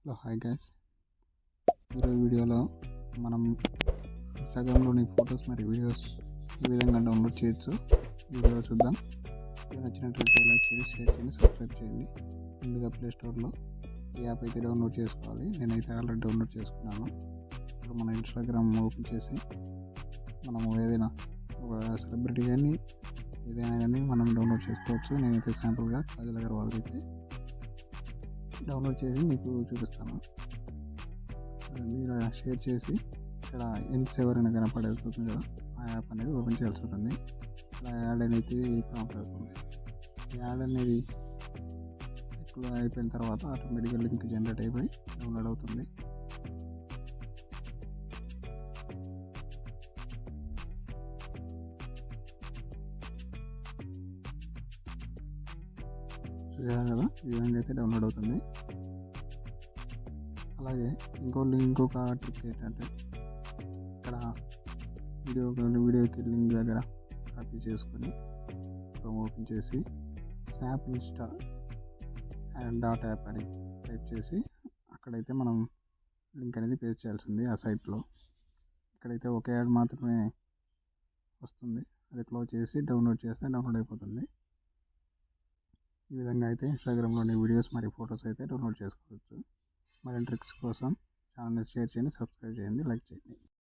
Hello hi guys. ఈరోజు వీడియోలో మనం ఇన్స్టాగ్రామ్లోని ఫొటోస్ మరియు వీడియోస్ ఏ విధంగా డౌన్లోడ్ చేయొచ్చు వీడియో చూద్దాం. ఇది నచ్చినట్లయితే లైక్ చేయండి, షేర్ చేయండి, సబ్స్క్రైబ్ చేయండి. ముందుగా ప్లే స్టోర్లో ఈ యాప్ అయితే డౌన్లోడ్ చేసుకోవాలి. నేనైతే ఆల్రెడీ డౌన్లోడ్ చేసుకున్నాను. ఇప్పుడు మన ఇన్స్టాగ్రామ్ ఓపెన్ చేసి మనము ఏదైనా ఒక సెలబ్రిటీ కానీ ఏదైనా కానీ మనం డౌన్లోడ్ చేసుకోవచ్చు. నేనైతే శాంపుల్గా కాజల్ అగర్వాల్ అయితే డౌన్లోడ్ చేసి మీకు చూపిస్తాను. మీరు షేర్ చేసి ఇక్కడ ఎన్స్ ఎవరైనా కనపడేస్తుంది కదా, ఆ యాప్ అనేది ఓపెన్ చేయాల్సి ఉంటుంది. ఇలా యాడ్ అనేది ప్రాంప్ట్ అవుతుంది. యాడ్ అనేది ఎక్కువ అయిపోయిన తర్వాత ఆటోమేటిక్గా లింక్ జనరేట్ అయిపోయి డౌన్లోడ్ అవుతుంది. చూసారు కదా, ఈ విధంగా అయితే డౌన్లోడ్ అవుతుంది. అలాగే ఇంకొక ట్రిక్ ఏంటంటే, ఇక్కడ వీడియోకి లింక్ దగ్గర కాపీ చేసుకొని ఓపెన్ చేసి snap Insta and dot app అని టైప్ చేసి అక్కడైతే మనం లింక్ అనేది పేస్ట్ చేయాల్సి ఉంది. ఆ సైట్లో ఇక్కడైతే ఒక యాడ్ మాత్రమే వస్తుంది. అది క్లోజ్ చేసి డౌన్లోడ్ చేస్తే డౌన్లోడ్ అయిపోతుంది. ఈ విధంగా అయితే ఇన్స్టాగ్రామ్లోని వీడియోస్ మరియు ఫొటోస్ అయితే డౌన్లోడ్ చేసుకోవచ్చు. మరిన్ని ట్రిక్స్ కోసం ఛానల్ని షేర్ చేయండి, సబ్స్క్రైబ్ చేయండి, లైక్ చేయండి.